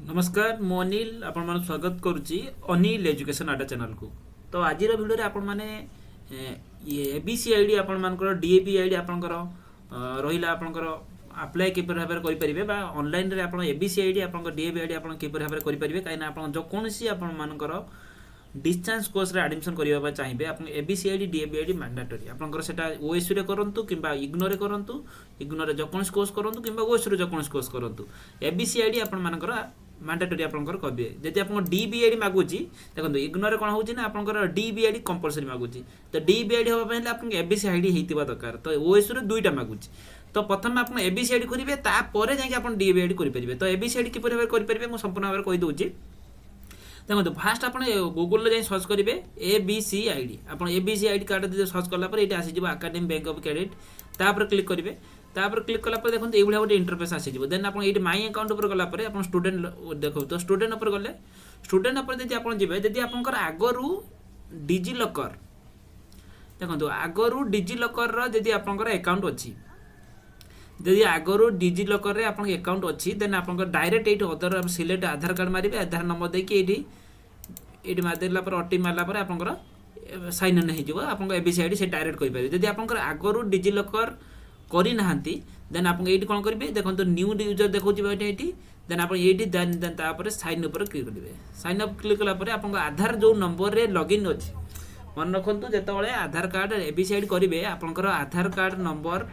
नमस्कार मु अनिल आपण मान स्वागत करुच्ची अनिल एजुकेशन अड्डा चैनल को। तो आज भिडियो रे आपण माने एबीसी आईडी आपण मानकर डीएपी आईडी आपनकर रहिला आपनकर अप्लाई किपर भाबरे करि परिबे बा ऑनलाइन रे आपण एबीसी आईडी आपनकर डीएपी आईडी आपण किपर भाबरे करि परिबे काइना आपण जो कोनसी आपण मानकर डिस्टेंस कोर्स रे एडमिशन करिबा चाहिबे आपण ABC ID DAP ID mandatory आपनकर सेटा ओएसयू रे करंतु किबा इग्नो रे करंतु इग्नो रे जो कोनस कोर्स करंतु किबा ओएसयू रे जो कोनस कोर्स करंतु एबीसी आईडी आपण मानकर मैंडेटरी आपनकर कबे जदि आपन डीबीआईडी मागुची देखो इग्नोर कोन होची ना आपनकर डीबीआईडी कंपलसरी मागुची तो डीबीआईडी होबा पहिले आपन एबीसी आईडी हेतिबा दरकार तो ओएसयू रे दुईटा मागुची तो प्रथम आपन एबीसी आईडी करिवे ता परे जाय कि आपन डीबीआईडी करि परिबे तो एबीसी आईडी किपर भाबे करि परिबे मु संपूर्ण भाबे कहि दोची देखो फास्ट आपन गूगल रे जाय सर्च करिवे एबीसी आईडी आपन एबीसी आईडी कार्ड दे सर्च करला पर एटा आसी जिवो एकेडमी बैंक ऑफ क्रेडिट ता पर क्लिक करिवे तापर क्लिक कला पर देखो ये गोटे इंटरफेस आसी जिवो देन आपन एटी माई अकाउंट ऊपर गला पर आपन स्टूडेंट देखो तो स्टूडेंट ऊपर गले स्टूडेंट ऊपर जदि आपन जिवे जदि आपनकर आगरु डिजी लॉकर देखो तो आगरु डिजी लॉकर रो जदि आपनकर अकाउंट अछि जदि आगरु डिजी लॉकर रे आपन अकाउंट अछि देन आपनकर डायरेक्ट एटी अदर सिलेक्ट आधार कार्ड मारिबे आधार नंबर दे कि एटी मार देला पर ओटी मारला पर आपनकर साइन इन हे जिवो आपनकर एबीसी आईडी से डायरेक्ट करि पारे जदि आपनकर आगरु डिजी लॉकर करी नाहंती देन आपन एटी कोन करिवे देखो तो न्यू यूजर देखौ जिबा एटी देन आपन एटी देन तापर साइन ऊपर क्लिक करिवे साइन अप क्लिक कला पर आपन आधार जो नंबर रे लॉगिन अछि मन रखंतु जेतबळे आधार कार्ड एबीसी आईडी करिवे आपनकर आधार कार्ड नंबर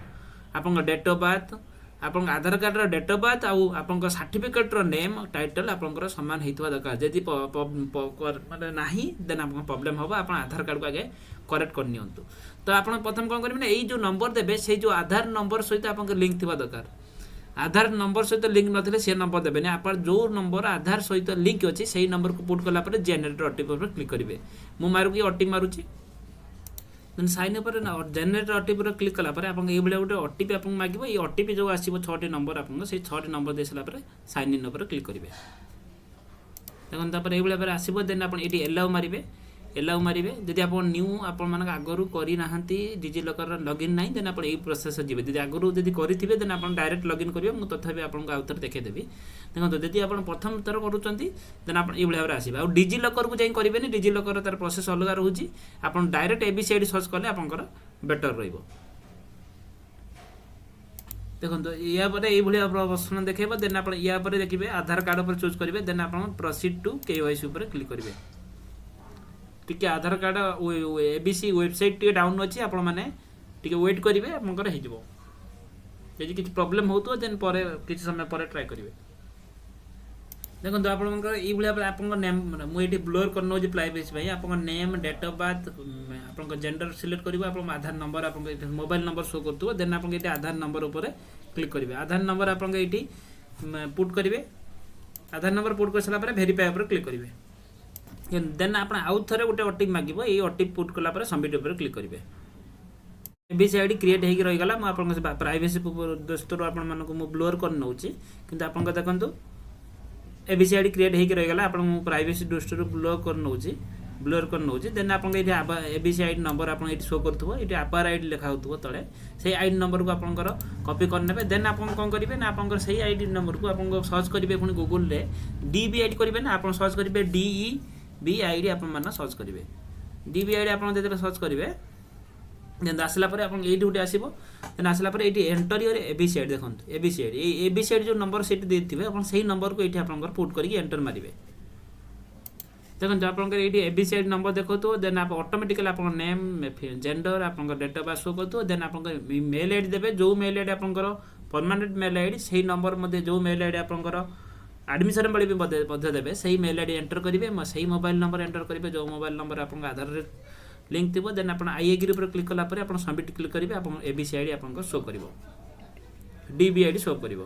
आपन डेट ऑफ बर्थ आपन आधार कार्ड रो डेट ऑफ बर्थ आउ आपन सर्टिफिकेट रो नेम टाइटल आपनकर समान हेतबा दरकार जदि माने नाही देन आपन प्रॉब्लम होबा आपन आधार कार्ड को आगे करेक्ट कर नियंतु तो आपन प्रथम कोन करिवे ना एई जो नंबर देबे से जो आधार नंबर सहित आपन लिंक थिबा दरकार आधार नंबर सहित लिंक नथिले से नंबर देबे ना आपन जो नंबर आधार सहित लिंक अछि सेही नंबर को पुट कला पर जनरेट ओटीपी पर क्लिक करिवे मु मारू कि ओटीपी मारूची देन साइन पर ना जनरेट ओटीपी पर क्लिक कला पर आपन एई बेले गोटे ओटीपी आपन मागिबो ए ओटीपी जो आसीबो 6 टी नंबर आपन से 6 टी नंबर देसला पर साइन इन पर क्लिक करिवे देखन ता पर एई बेले पर आसीबो देन आपन एटी एलाउ मारिबे जदि आप न्यू आपण मानक आगरु करी नाहंती डिजी लॉकर लॉगिन नाही देन आपण ए प्रोसेस जिवे जदि आगरु जदि करिथिबे देन आपण डायरेक्ट लॉगिन करिवे मु तथापि आपण को आउतर देखे देबी देखो जदि आपण प्रथम तर करूचंती देन आपण ए भलिया आसीबा और डिजी लॉकर को जाई करिवे नि डिजी लॉकर तार प्रोसेस अलग रहूची आपण डायरेक्ट एबीसी आईडी सर्च करले आपनकर बेटर रहइबो देखो तो या पर ए भलिया ऑप्शन देखेबो देन आपण या पर देखिबे आधार कार्ड पर चूज करिवे देन आपण प्रोसीड टू केवाईसी पर क्लिक करिवे टिके आधार कार्ड एबीसी वेबसाइट टिके डाउन अछि आपण माने टिके वेट करिवे आपनकर हे जिवो यदि किछ प्रॉब्लम होतो देन परे किछ समय परे ट्राई करिवे देखो तो आपनकर ई भलिया आपनकर नेम मु एटी ब्लर करनो जे प्राइवेसी भाई आपनकर नेम डेट ऑफ बर्थ आपनकर जेंडर सिलेक्ट करिवे आपन आधार नंबर आपनकर मोबाइल नंबर शो करतो देन आपन एटी आधार नंबर ऊपर क्लिक करिवे आधार नंबर आपन एटी पुट करिवे आधार नंबर पुट कर सला पर वेरीफाई ऊपर क्लिक करिवे देन आपण आउ थरे गोटे ओटीपी मागिबो ए ओटीपी पुट कला पर सबमिट ऊपर क्लिक करिवे एबीसी आईडी क्रिएट हेगी रहि गला म आपन से प्राइवेसी दोस्तरो आपण मानको मु ब्लर कर नउची किंतु आपन को देखंतु एबीसी आईडी क्रिएट हेगी रहि गला आपण मु प्राइवेसी दोस्तरो ब्लर कर नउची देन आपन एठी एबीसी आईडी नंबर आपन एठी शो करथबो एठी आपार आईडी लिखा होतबो तळे सेही आईडी नंबर को आपनकर कॉपी कर नेबे देन आपन कोन करिवे ना आपनकर सेही आईडी नंबर को आपन सर्च करिवे पुनी गूगल रे डीबी आईडी करिवे ना आपन सर्च करिवे डीई बी आईडी आपण माने सर्च करिवे डीबी आईडी आपण जेते सर्च करिवे देन आसला पर आपण एडी उठे आसीबो देन आसला पर एडी एंटर योर एबीसी आईडी देखंतु एबीसी आईडी ए एबीसी आईडी जो नंबर सेट देथिबे आपण सही नंबर को एठी आपनकर पुट करिके एंटर मारिवे देखंतु आपनकर एडी एबीसी आईडी नंबर देखतो देन आप ऑटोमेटिकली आपण नेम जेंडर आपनकर डेट ऑफ बर्थ शो करतो देन आपनकर मेल आईडी देबे जो मेल आईडी आपनकर परमानेंट मेल आईडी सही नंबर मध्ये जो मेल आईडी आपनकर एडमिशन बळे भी बदल देबे सही मेल आईडी एंटर करिवे म सही मोबाइल नंबर एंटर करिवे जो मोबाइल नंबर आपन आधार रे लिंक थिबो देन आपन आई एग्री पर क्लिक कला पर आपन सबमिट क्लिक करिवे आपन एबीसी आईडी आपन को शो करिवो डीबी आईडी शो करिवो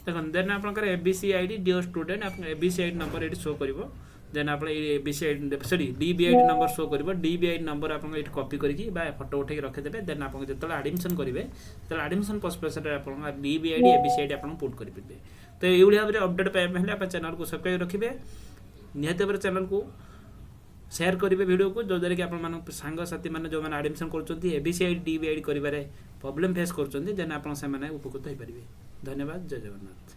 देखन देन आपन कर एबीसी आईडी डियर स्टूडेंट आपन एबीसी आईडी नंबर एडी शो करिवो देन आपन ABC ID sorry DB ID number show करिवो डीबी आईडी नंबर आपन एटी कॉपी करके बा फोटो उठे रखे देबे देन आपन जेतला एडमिशन करिवे तला एडमिशन प्रोस्पेक्टस रे आपन डीबी आईडी एबीसी आईडी आपन पुट करि पिबे तो ये भाव में अपडेट पाइबा पहले आप चैनल को सब्सक्राइब रखिए निहत भाव चैनल को शेयर करेंगे वीडियो को जो कि आप सांग साथी मैंने जो मैंने एडमिशन कर एबीसी आईडी डीबी आईडी कर प्रॉब्लम फेस कर उपकृत हो पारे धन्यवाद जय जगन्नाथ।